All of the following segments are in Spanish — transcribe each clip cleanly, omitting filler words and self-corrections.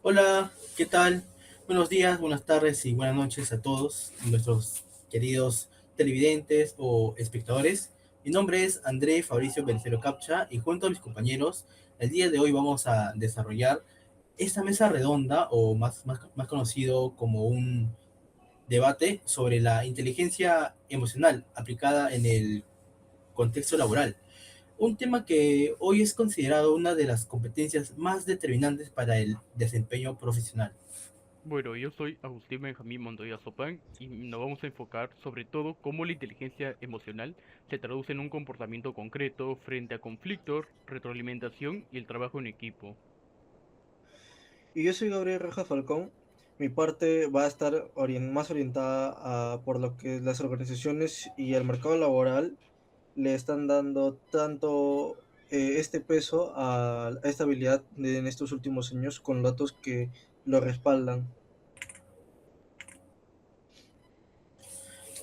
Hola, ¿qué tal? Buenos días, buenas tardes y buenas noches a todos nuestros queridos televidentes o espectadores. Mi nombre es André Fabricio Bencero Capcha y junto a mis compañeros, el día de hoy vamos a desarrollar esta mesa redonda o más conocido como un debate sobre la inteligencia emocional aplicada en el contexto laboral. Un tema que hoy es considerado una de las competencias más determinantes para el desempeño profesional. Bueno, yo soy Agustín Benjamín Montoya Sopán y nos vamos a enfocar sobre todo cómo la inteligencia emocional se traduce en un comportamiento concreto frente a conflictos, retroalimentación y el trabajo en equipo. Y yo soy Gabriel Rojas Falcón. Mi parte va a estar más orientada por lo que las organizaciones y el mercado laboral le están dando tanto este peso a esta habilidad en estos últimos años con datos que lo respaldan.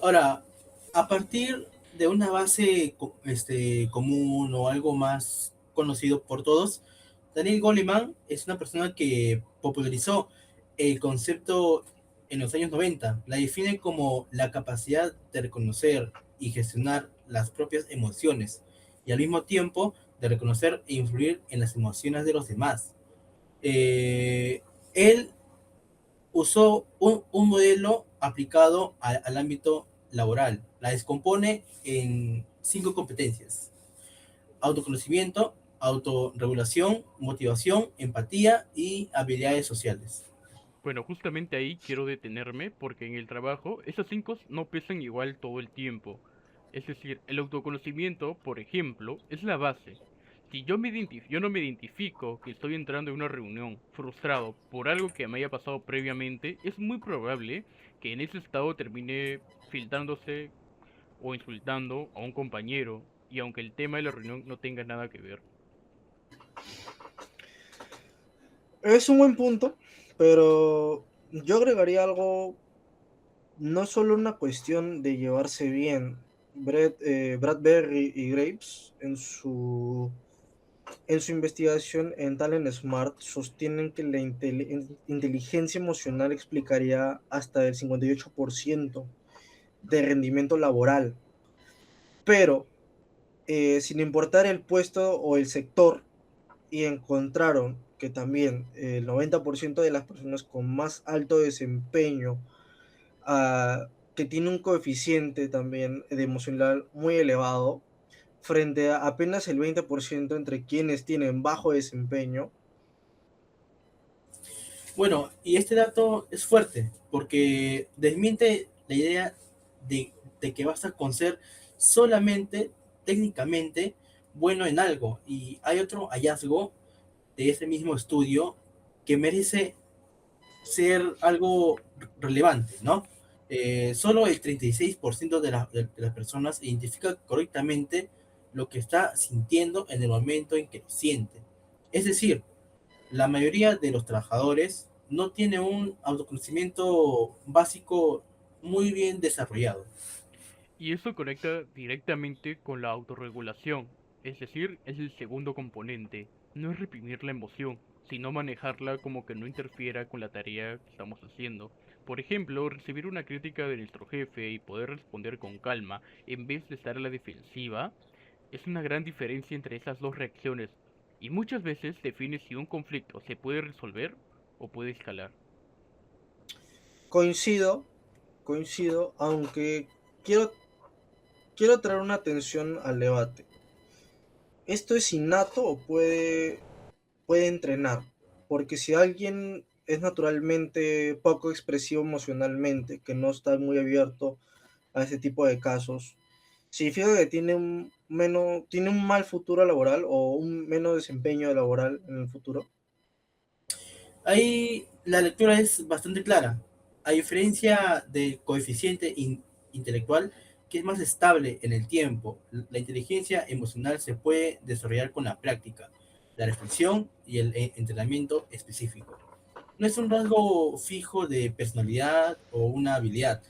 Ahora, a partir de una base común o algo más conocido por todos, Daniel Goleman es una persona que popularizó el concepto en los años 90. La define como la capacidad de reconocer y gestionar las propias emociones y al mismo tiempo de reconocer e influir en las emociones de los demás. Él usó un modelo aplicado al ámbito laboral. La descompone en 5 competencias: autoconocimiento, autorregulación, motivación, empatía y habilidades sociales. Bueno, justamente ahí quiero detenerme porque en el trabajo esas cinco no pesan igual todo el tiempo. Es decir, el autoconocimiento, por ejemplo, es la base. Si yo no me identifico que estoy entrando en una reunión frustrado por algo que me haya pasado previamente, es muy probable que en ese estado termine filtrándose o insultando a un compañero, y aunque el tema de la reunión no tenga nada que ver. Es un buen punto, pero yo agregaría algo, no solo una cuestión de llevarse bien. Bradbury y Graves en su investigación en Talent Smart sostienen que la inteligencia emocional explicaría hasta el 58% de rendimiento laboral, pero sin importar el puesto o el sector, y encontraron que también el 90% de las personas con más alto desempeño, que tiene un coeficiente también de emocional muy elevado, frente a apenas el 20% entre quienes tienen bajo desempeño. Bueno, y este dato es fuerte porque desmiente la idea de que basta con ser solamente técnicamente bueno en algo. Y hay otro hallazgo de ese mismo estudio que merece ser algo relevante, ¿no? Solo el 36% de las personas identifica correctamente lo que está sintiendo en el momento en que lo siente. Es decir, la mayoría de los trabajadores no tiene un autoconocimiento básico muy bien desarrollado. Y eso conecta directamente con la autorregulación, es decir, es el segundo componente. No es reprimir la emoción, sino manejarla como que no interfiera con la tarea que estamos haciendo. Por ejemplo, recibir una crítica de nuestro jefe y poder responder con calma en vez de estar a la defensiva es una gran diferencia entre esas dos reacciones, y muchas veces define si un conflicto se puede resolver o puede escalar. Coincido, coincido, aunque quiero traer una atención al debate. ¿Esto es innato o puede entrenar? Porque si alguien es naturalmente poco expresivo emocionalmente, que no está muy abierto a ese tipo de casos, significa que tiene un mal futuro laboral o un menos desempeño laboral en el futuro. Ahí la lectura es bastante clara. A diferencia del coeficiente intelectual, que es más estable en el tiempo, la inteligencia emocional se puede desarrollar con la práctica, la reflexión y el entrenamiento específico. No es un rasgo fijo de personalidad o una habilidad,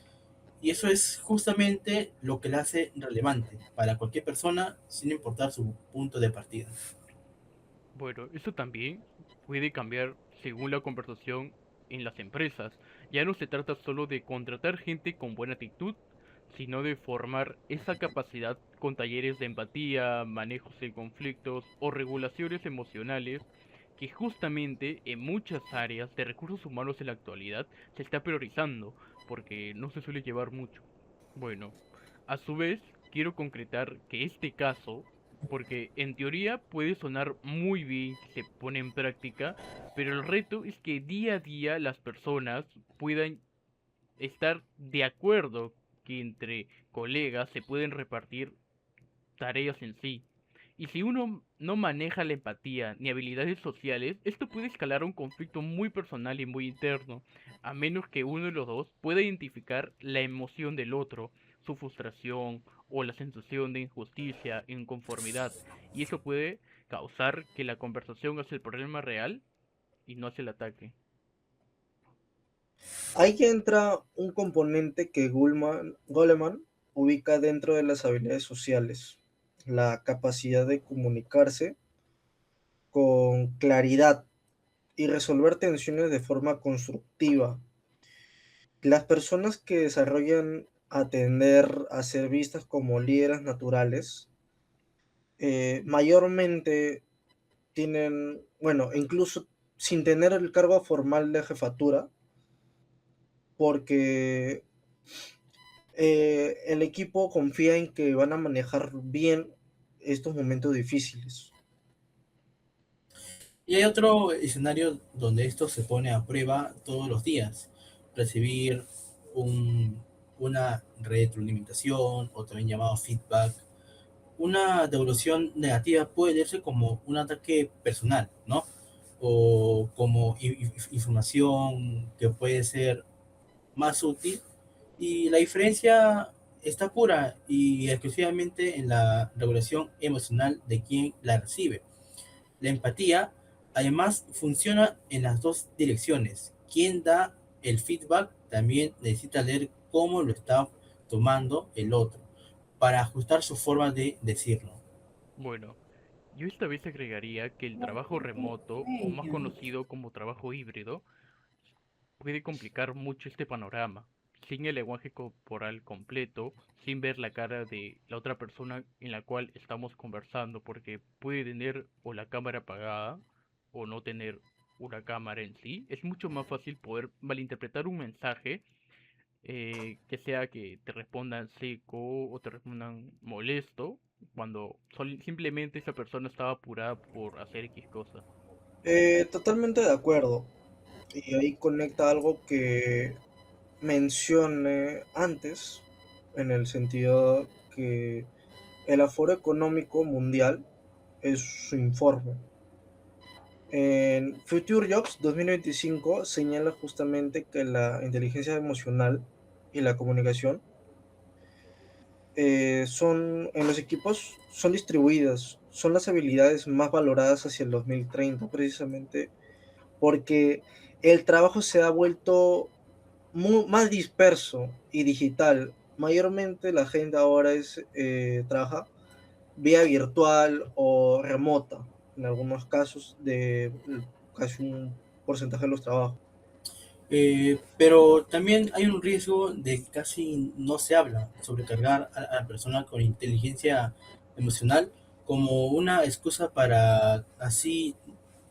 y eso es justamente lo que la hace relevante para cualquier persona sin importar su punto de partida. Bueno, eso también puede cambiar según la conversación en las empresas. Ya no se trata solo de contratar gente con buena actitud, sino de formar esa capacidad con talleres de empatía, manejos de conflictos o regulaciones emocionales que justamente en muchas áreas de recursos humanos en la actualidad se está priorizando, porque no se suele llevar mucho. Bueno, a su vez, quiero concretar que este caso, porque en teoría puede sonar muy bien si se pone en práctica, pero el reto es que día a día las personas puedan estar de acuerdo que entre colegas se pueden repartir tareas en sí. Y si uno no maneja la empatía ni habilidades sociales, esto puede escalar a un conflicto muy personal y muy interno, a menos que uno de los dos pueda identificar la emoción del otro, su frustración o la sensación de injusticia, inconformidad, y eso puede causar que la conversación hacia el problema real y no hacia el ataque. Ahí entra un componente que Goleman ubica dentro de las habilidades sociales, la capacidad de comunicarse con claridad y resolver tensiones de forma constructiva. Las personas que desarrollan atender a ser vistas como líderes naturales, mayormente tienen, bueno, incluso sin tener el cargo formal de jefatura, porque el equipo confía en que van a manejar bien estos momentos difíciles. Y hay otro escenario donde esto se pone a prueba todos los días. Recibir un- una retroalimentación o también llamado feedback. Una devolución negativa puede leerse como un ataque personal, ¿no? O como información que puede ser más útil. Y la diferencia está pura y exclusivamente en la regulación emocional de quien la recibe. La empatía, además, funciona en las dos direcciones. Quien da el feedback también necesita leer cómo lo está tomando el otro para ajustar su forma de decirlo. Bueno, yo esta vez agregaría que el trabajo remoto, o más conocido como trabajo híbrido, puede complicar mucho este panorama. Sin el lenguaje corporal completo, sin ver la cara de la otra persona en la cual estamos conversando, porque puede tener o la cámara apagada o no tener una cámara en sí, es mucho más fácil poder malinterpretar un mensaje, que sea que te respondan seco o te respondan molesto, cuando simplemente esa persona estaba apurada por hacer X cosa. Totalmente de acuerdo. Y ahí conecta algo que mencioné antes, en el sentido que el Aforo Económico Mundial es su informe. En Future Jobs 2025 señala justamente que la inteligencia emocional y la comunicación son en los equipos son distribuidas, son las habilidades más valoradas hacia el 2030, precisamente porque el trabajo se ha vuelto más disperso y digital. Mayormente la gente ahora trabaja vía virtual o remota, en algunos casos de casi un porcentaje de los trabajos. Pero también hay un riesgo de que casi no se habla, sobrecargar a la persona con inteligencia emocional como una excusa para así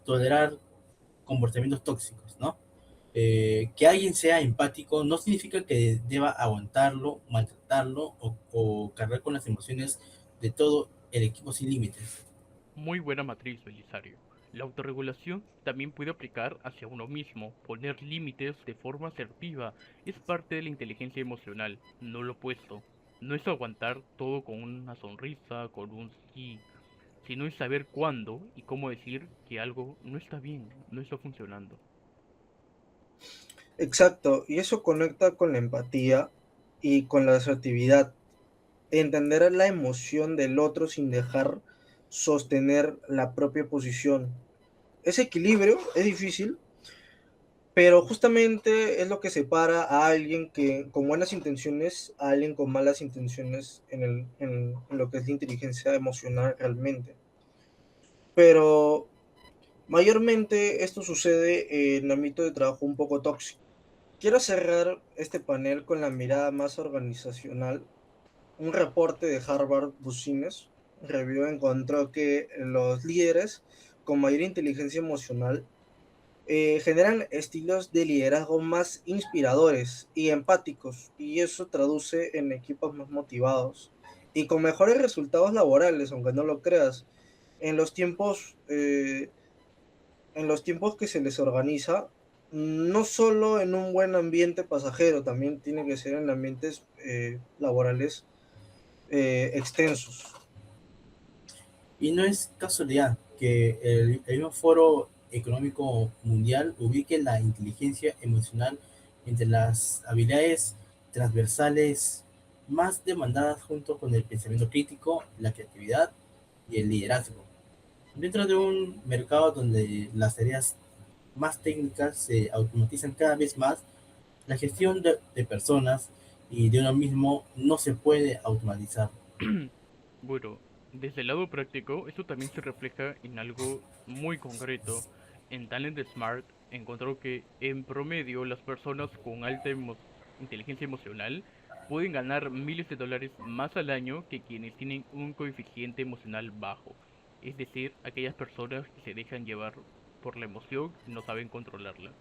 tolerar comportamientos tóxicos, ¿no? Que alguien sea empático no significa que deba aguantarlo, maltratarlo o cargar con las emociones de todo el equipo sin límites. Muy buena matriz, Belisario. La autorregulación también puede aplicar hacia uno mismo, poner límites de forma asertiva, es parte de la inteligencia emocional, no lo opuesto. No es aguantar todo con una sonrisa, con un sí, sino es saber cuándo y cómo decir que algo no está bien, no está funcionando. Exacto, y eso conecta con la empatía y con la asertividad. Entender la emoción del otro sin dejar sostener la propia posición. Ese equilibrio es difícil, pero justamente es lo que separa a alguien que con buenas intenciones a alguien con malas intenciones en lo que es la inteligencia emocional realmente. Pero Mayormente esto sucede en ámbito de trabajo un poco tóxico. Quiero cerrar este panel con la mirada más organizacional. Un reporte de Harvard Business Review encontró que los líderes con mayor inteligencia emocional generan estilos de liderazgo más inspiradores y empáticos, y eso traduce en equipos más motivados y con mejores resultados laborales, aunque no lo creas. En los tiempos, eh, en los tiempos que se les organiza, no solo en un buen ambiente pasajero, también tiene que ser en ambientes laborales extensos. Y no es casualidad que el mismo Foro Económico Mundial ubique la inteligencia emocional entre las habilidades transversales más demandadas junto con el pensamiento crítico, la creatividad y el liderazgo. Dentro de un mercado donde las tareas más técnicas se automatizan cada vez más, la gestión de personas y de uno mismo no se puede automatizar. Bueno, desde el lado práctico, esto también se refleja en algo muy concreto. En Talent Smart encontró que en promedio las personas con inteligencia emocional pueden ganar miles de dólares más al año que quienes tienen un coeficiente emocional bajo. Es decir, aquellas personas que se dejan llevar por la emoción y no saben controlarla.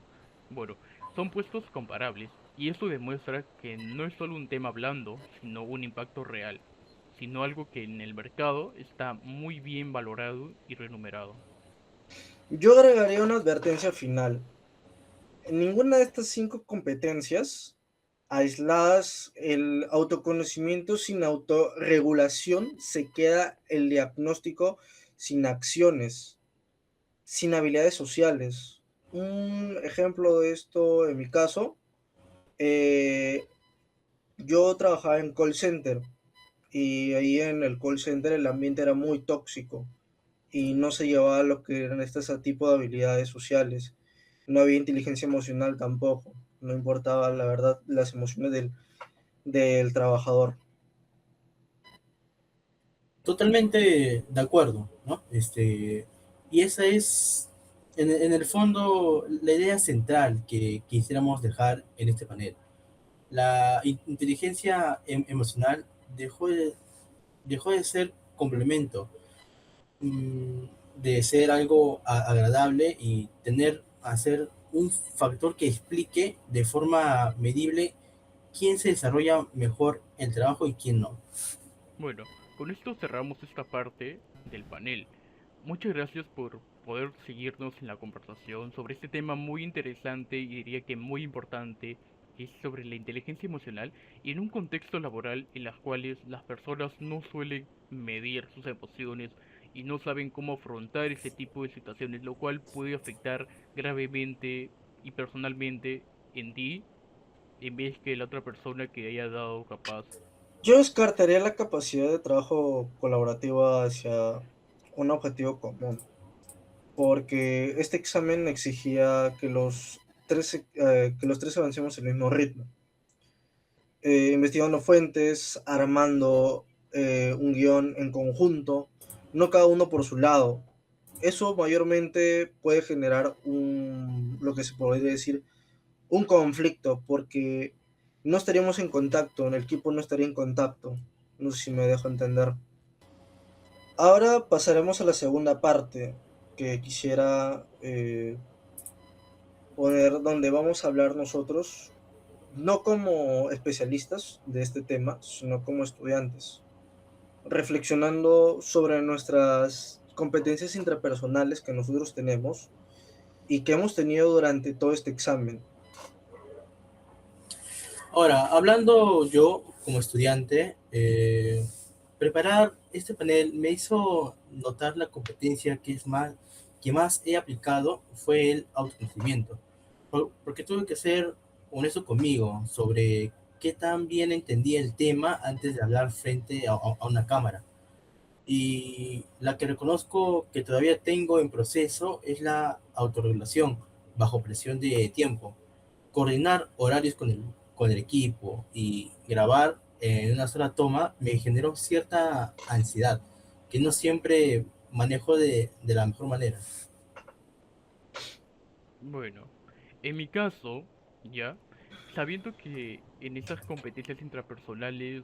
Bueno, son puestos comparables, y esto demuestra que no es solo un tema blando, sino un impacto real, sino algo que en el mercado está muy bien valorado y remunerado. Yo agregaría una advertencia final. En ninguna de estas cinco competencias aisladas, el autoconocimiento sin autorregulación se queda el diagnóstico sin acciones, sin habilidades sociales. Un ejemplo de esto en mi caso, eh, yo trabajaba en call center y ahí en el call center el ambiente era muy tóxico y no se llevaba lo que eran este tipo de habilidades sociales. No había inteligencia emocional tampoco. No importaba, la verdad, las emociones del trabajador. Totalmente de acuerdo, ¿no? Y esa es, en el fondo, la idea central que quisiéramos dejar en este panel. La inteligencia emocional dejó de ser complemento, mm, de ser algo agradable y tener a ser un factor que explique de forma medible quién se desarrolla mejor el trabajo y quién no. Bueno, con esto cerramos esta parte del panel. Muchas gracias por poder seguirnos en la conversación sobre este tema muy interesante y diría que muy importante, que es sobre la inteligencia emocional y en un contexto laboral en las cuales las personas no suelen medir sus emociones y no saben cómo afrontar ese tipo de situaciones, lo cual puede afectar gravemente y personalmente en ti en vez que la otra persona que haya dado capaz. Yo descartaría la capacidad de trabajo colaborativa hacia un objetivo común, porque este examen exigía que los tres avancemos al mismo ritmo, investigando fuentes, armando un guión en conjunto, no cada uno por su lado. Eso mayormente puede generar lo que se podría decir, un conflicto, porque no estaríamos en contacto, el equipo no estaría en contacto. No sé si me dejo entender. Ahora pasaremos a la segunda parte que quisiera poner, donde vamos a hablar nosotros, no como especialistas de este tema, sino como estudiantes, reflexionando sobre nuestras competencias intrapersonales que nosotros tenemos y que hemos tenido durante todo este examen. Ahora, hablando yo como estudiante, preparar este panel me hizo notar la competencia que más he aplicado fue el autoconocimiento, porque tuve que ser honesto conmigo sobre qué tan bien entendía el tema antes de hablar frente a una cámara. Y la que reconozco que todavía tengo en proceso es la autorregulación bajo presión de tiempo. Coordinar horarios con el equipo y grabar en una sola toma me generó cierta ansiedad que no siempre manejo de la mejor manera. Bueno, en mi caso, ya, sabiendo que en esas competencias intrapersonales,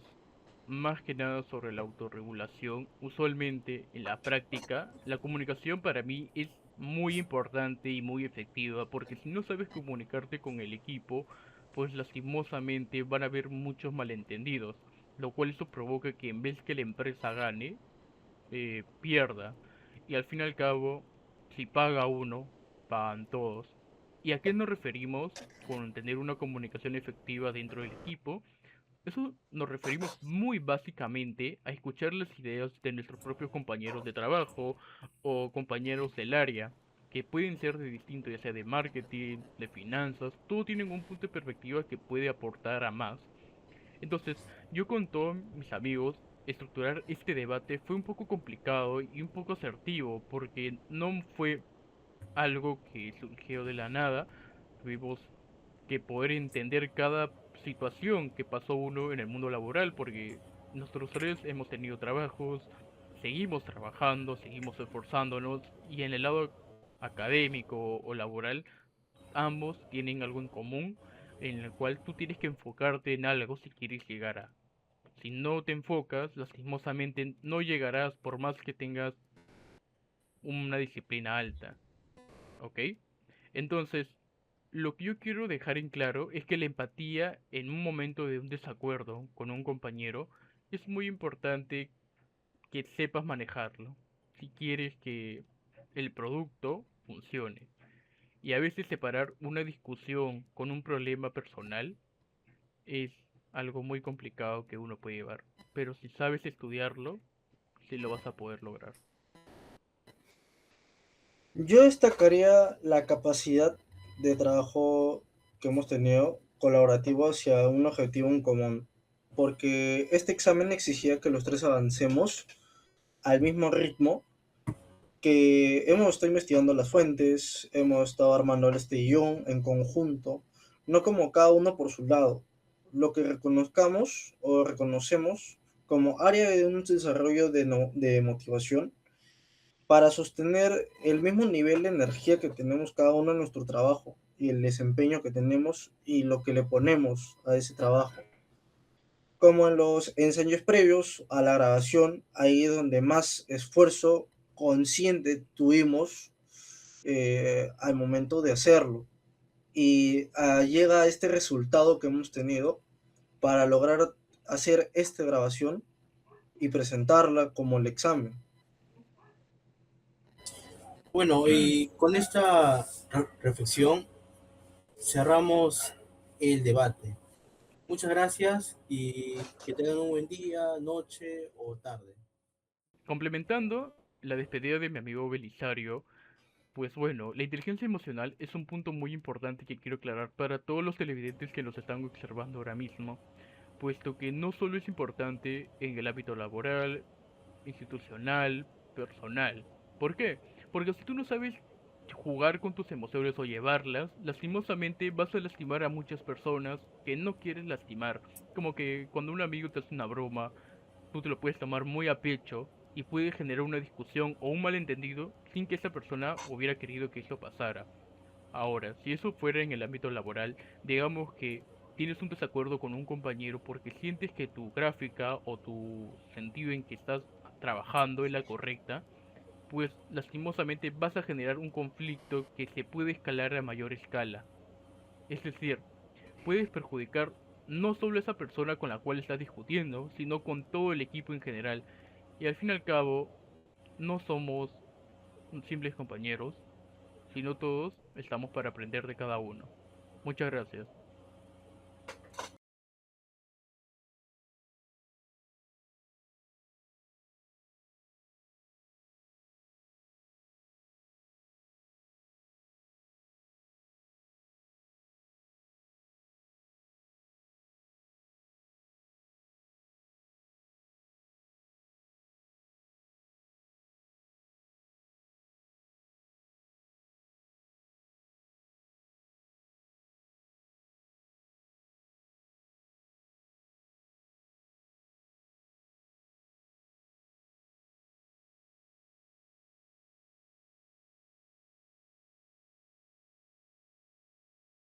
más que nada sobre la autorregulación, usualmente en la práctica, la comunicación para mí es muy importante y muy efectiva, porque si no sabes comunicarte con el equipo, pues lastimosamente van a haber muchos malentendidos, lo cual eso provoca que en vez que la empresa gane, pierda. Y al fin y al cabo, si paga uno, pagan todos. ¿Y a qué nos referimos con tener una comunicación efectiva dentro del equipo? Eso nos referimos muy básicamente a escuchar las ideas de nuestros propios compañeros de trabajo o compañeros del área, que pueden ser de distinto, ya sea de marketing, de finanzas, todos tienen un punto de perspectiva que puede aportar a más. Entonces, yo con todos mis amigos, estructurar este debate fue un poco complicado y un poco asertivo, porque no fue algo que surgió de la nada. Tuvimos que poder entender cada situación que pasó uno en el mundo laboral, porque nosotros tres hemos tenido trabajos, seguimos trabajando, seguimos esforzándonos, y en el lado académico o laboral ambos tienen algo en común en el cual tú tienes que enfocarte en algo si quieres llegar a. Si no te enfocas, lastimosamente no llegarás por más que tengas una disciplina alta, ¿ok? Entonces, lo que yo quiero dejar en claro es que la empatía en un momento de un desacuerdo con un compañero es muy importante que sepas manejarlo si quieres que el producto funcione. Y a veces separar una discusión con un problema personal es algo muy complicado que uno puede llevar. Pero si sabes estudiarlo, sí lo vas a poder lograr. Yo destacaría la capacidad de trabajo que hemos tenido colaborativo hacia un objetivo en común, porque este examen exigía que los tres avancemos al mismo ritmo, que hemos estado investigando las fuentes, hemos estado armando este guión en conjunto, no como cada uno por su lado. Lo que reconozcamos o reconocemos como área de un desarrollo de motivación para sostener el mismo nivel de energía que tenemos cada uno en nuestro trabajo y el desempeño que tenemos y lo que le ponemos a ese trabajo. Como en los ensayos previos a la grabación, ahí es donde más esfuerzo consciente tuvimos al momento de hacerlo. Y llega este resultado que hemos tenido para lograr hacer esta grabación y presentarla como el examen. Bueno, y con esta reflexión cerramos el debate. Muchas gracias y que tengan un buen día, noche o tarde. Complementando la despedida de mi amigo Belisario, pues bueno, la inteligencia emocional es un punto muy importante que quiero aclarar para todos los televidentes que nos están observando ahora mismo, puesto que no solo es importante en el ámbito laboral, institucional, personal. ¿Por qué? Porque si tú no sabes jugar con tus emociones o llevarlas, lastimosamente vas a lastimar a muchas personas que no quieres lastimar. Como que cuando un amigo te hace una broma, tú te lo puedes tomar muy a pecho y puede generar una discusión o un malentendido sin que esa persona hubiera querido que eso pasara. Ahora, si eso fuera en el ámbito laboral, digamos que tienes un desacuerdo con un compañero porque sientes que tu gráfica o tu sentido en que estás trabajando es la correcta, pues lastimosamente vas a generar un conflicto que se puede escalar a mayor escala. Es decir, puedes perjudicar no solo a esa persona con la cual estás discutiendo, sino con todo el equipo en general. Y al fin y al cabo, no somos simples compañeros, sino todos estamos para aprender de cada uno. Muchas gracias.